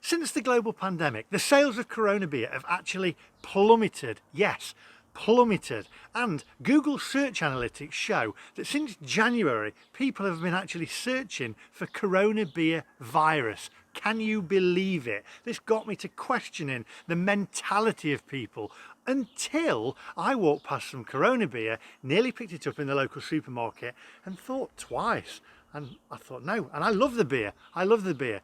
Since the global pandemic, the sales of Corona beer have actually plummeted. Yes, plummeted. And Google search analytics show that since January, people have been actually searching for Corona beer virus. Can you believe it? This got me to questioning the mentality of people until I walked past some Corona beer, nearly picked it up in the local supermarket and thought twice. And I thought, no, and I love the beer. I love the beer.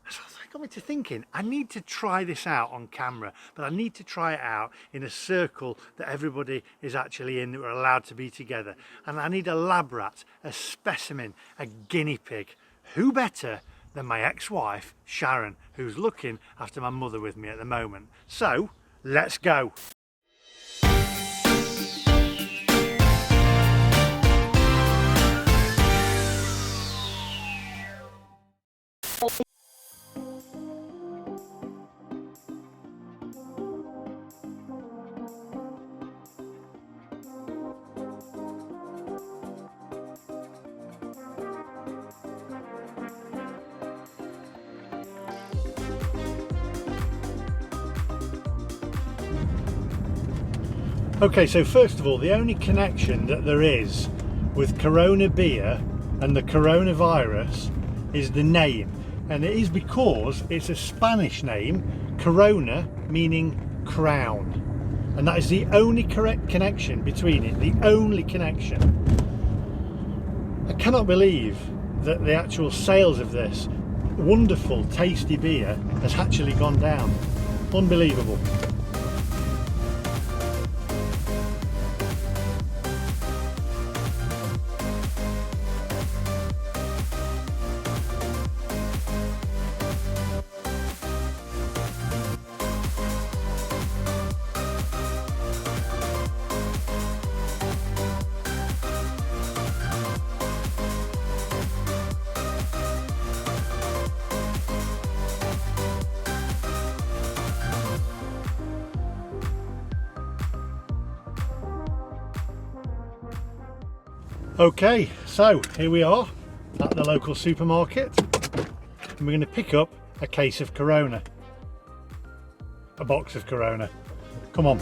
So it got me to thinking, I need to try this out on camera, but I need to try it out in a circle that everybody is actually in, that we're allowed to be together. And I need a lab rat, a specimen, a guinea pig. Who better than my ex-wife, Sharon, who's looking after my mother with me at the moment. So, let's go. Okay, so first of all, the only connection that there is with Corona beer and the coronavirus is the name, and it is because it's a Spanish name, Corona meaning crown, and that is the only correct connection between it, the only connection. I cannot believe that the actual sales of this wonderful tasty beer has actually gone down. Unbelievable. Okay, so here we are at the local supermarket and we're going to pick up a case of Corona, a box of Corona. Come on.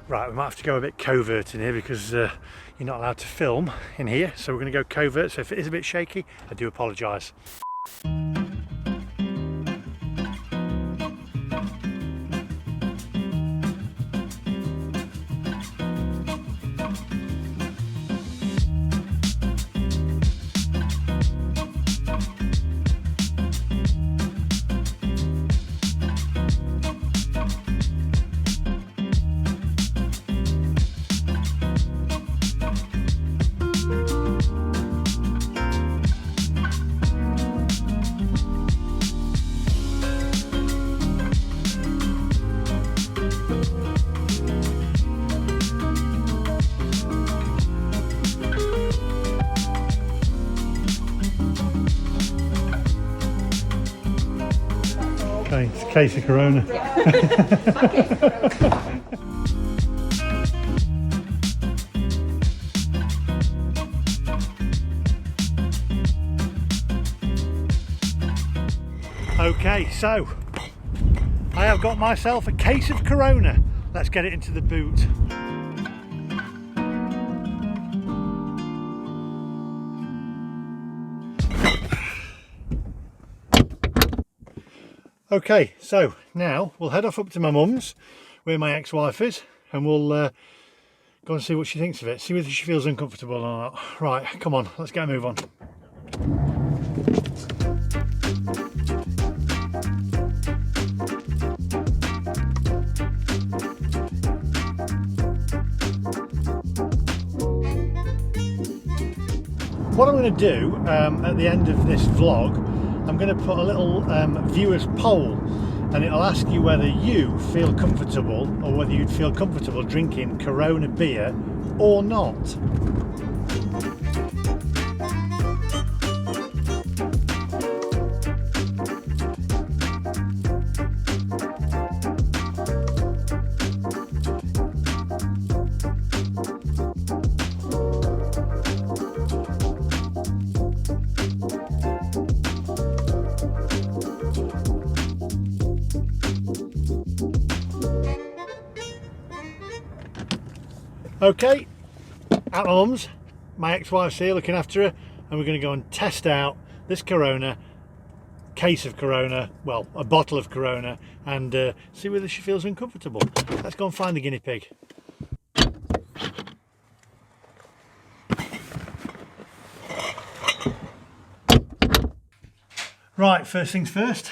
Right, we might have to go a bit covert in here because you're not allowed to film in here, so we're going to go covert, so if it is a bit shaky, I do apologise. Okay, it's a case of Corona. Okay, so I have got myself a case of Corona. Let's get it into the boot. Okay, so now we'll head off up to my mum's where my ex-wife is, and we'll go and see what she thinks of it, see whether she feels uncomfortable or not. Right, come on, let's get a move on. What I'm going to do at the end of this vlog, I'm going to put a little viewers poll, and it'll ask you whether you feel comfortable or whether you'd feel comfortable drinking Corona beer or not. Okay, at my mum's, my ex-wife's here looking after her, and we're going to go and test out this Corona, case of Corona, well, a bottle of Corona, and see whether she feels uncomfortable. Let's go and find the guinea pig. Right, first things first,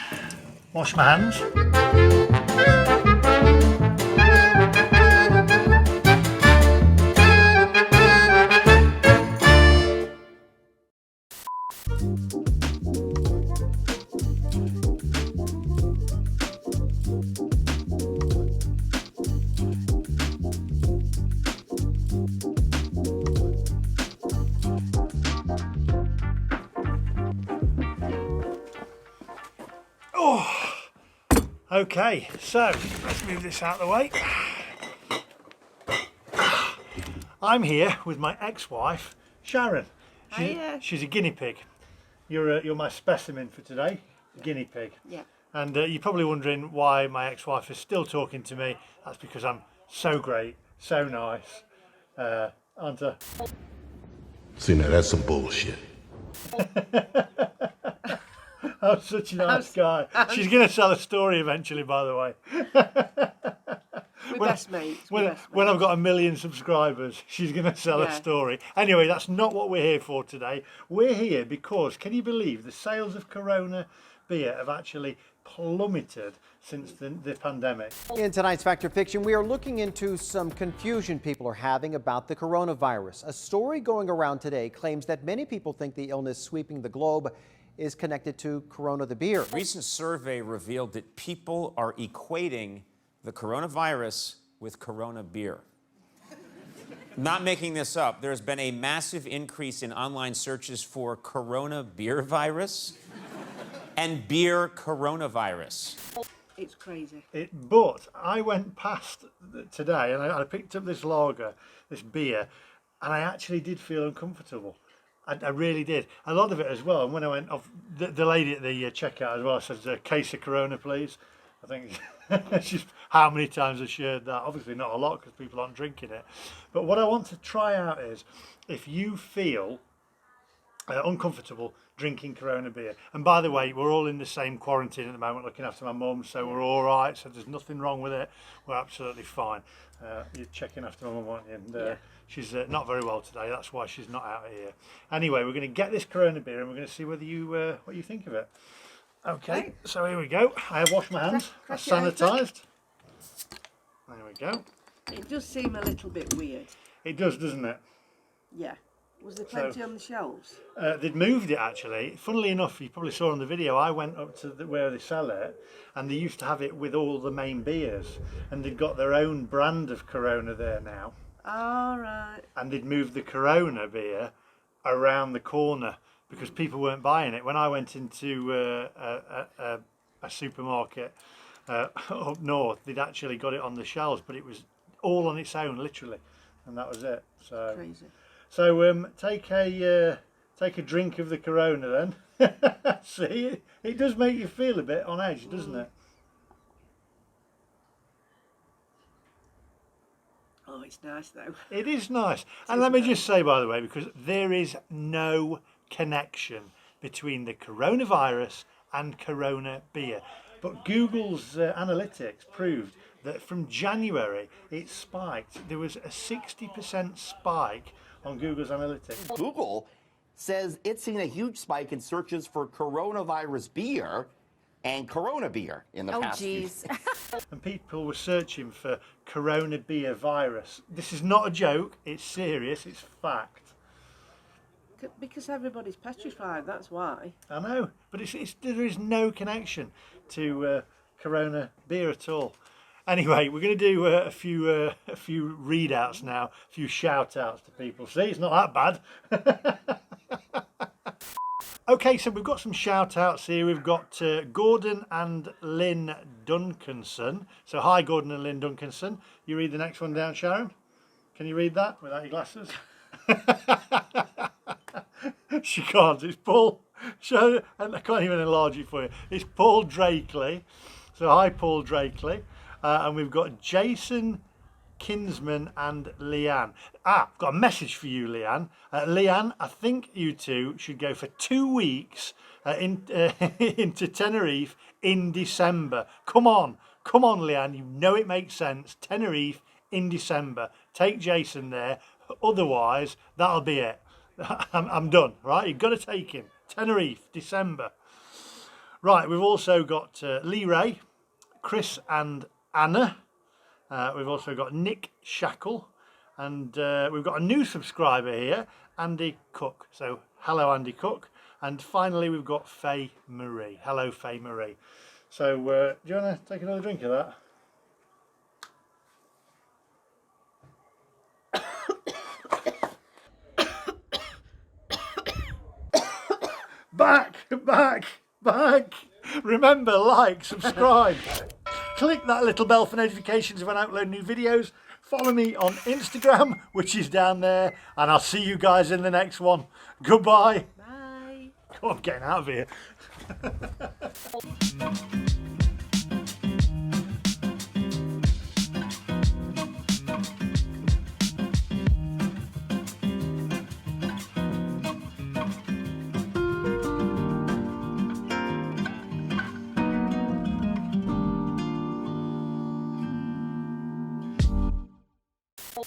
wash my hands. Okay, so let's move this out of the way. I'm here with my ex-wife, Sharon. She's a guinea pig. You're my specimen for today, guinea pig. Yeah. And you're probably wondering why my ex-wife is still talking to me. That's because I'm so great, so nice, aren't I? See, now that's some bullshit. I'm such a nice guy. She's going to tell a story eventually, by the way. We're best mates. When I've got 1 million subscribers, she's going to tell a story. Anyway, that's not what we're here for today. We're here because, can you believe, the sales of Corona beer have actually plummeted since the pandemic. In tonight's Fact or Fiction, we are looking into some confusion people are having about the coronavirus. A story going around today claims that many people think the illness sweeping the globe is connected to Corona the beer. A recent survey revealed that people are equating the coronavirus with Corona beer. Not making this up, there's been a massive increase in online searches for Corona beer virus and beer coronavirus. It's crazy. But I went past today and I picked up this lager, this beer, and I actually did feel uncomfortable. I really did. A lot of it as well. And when I went off, the lady at the checkout as well said, "A case of Corona, please." I think she's how many times I shared that. Obviously not a lot because people aren't drinking it. But what I want to try out is if you feel uncomfortable drinking Corona beer. And by the way, we're all in the same quarantine at the moment, looking after my mum, so we're all right. So there's nothing wrong with it. We're absolutely fine. You're checking after my mum, aren't you? And she's not very well today. That's why she's not out here. Anyway, we're going to get this Corona beer and we're going to see whether you what you think of it. Okay, so here we go. I have washed my hands. That's sanitised. There we go. It does seem a little bit weird. It does, doesn't it? Yeah. Was there plenty on the shelves? They'd moved it actually. Funnily enough, you probably saw on the video, I went up to where they sell it and they used to have it with all the main beers and they'd got their own brand of Corona there now. All right. And they'd moved the Corona beer around the corner because people weren't buying it. When I went into a supermarket up north, they'd actually got it on the shelves, but it was all on its own, literally, and that was it. So Crazy. So take a drink of the Corona then. See, it does make you feel a bit on edge, doesn't it? Oh, it's nice though. It is nice. And let me just say, by the way, because there is no connection between the coronavirus and Corona beer. But Google's analytics proved that from January it spiked. There was a 60% spike on Google's analytics. Google says it's seen a huge spike in searches for coronavirus beer and Corona beer in the past few. And people were searching for Corona beer virus. This is not a joke, it's serious, it's fact. Because everybody's petrified, that's why. I know, but there is no connection to Corona beer at all. Anyway, we're going to do a few readouts now, a few shout outs to people. See, it's not that bad. Okay, so we've got some shout outs here. We've got Gordon and Lynn Duncanson. So hi Gordon and Lynn Duncanson. You read the next one down, Sharon? Can you read that without your glasses? She can't, it's Paul. And I can't even enlarge it for you. It's Paul Drakeley. So hi Paul Drakeley. And we've got Jason Kinsman and Leanne. I've got a message for you, Leanne. Leanne, I think you two should go for 2 weeks into Tenerife in December. Come on, Leanne. You know it makes sense. Tenerife in December. Take Jason there. Otherwise, that'll be it. I'm done. Right? You've got to take him. Tenerife, December. Right. We've also got Lee Ray, Chris, and Anna. We've also got Nick Shackle, and we've got a new subscriber here, Andy Cook. So hello, Andy Cook. And finally, we've got Faye Marie. Hello, Faye Marie. So do you want to take another drink of that? Back. Remember, like, subscribe. Click that little bell for notifications when I upload new videos. Follow me on Instagram, which is down there. And I'll see you guys in the next one. Goodbye. Bye. Come on, getting out of here.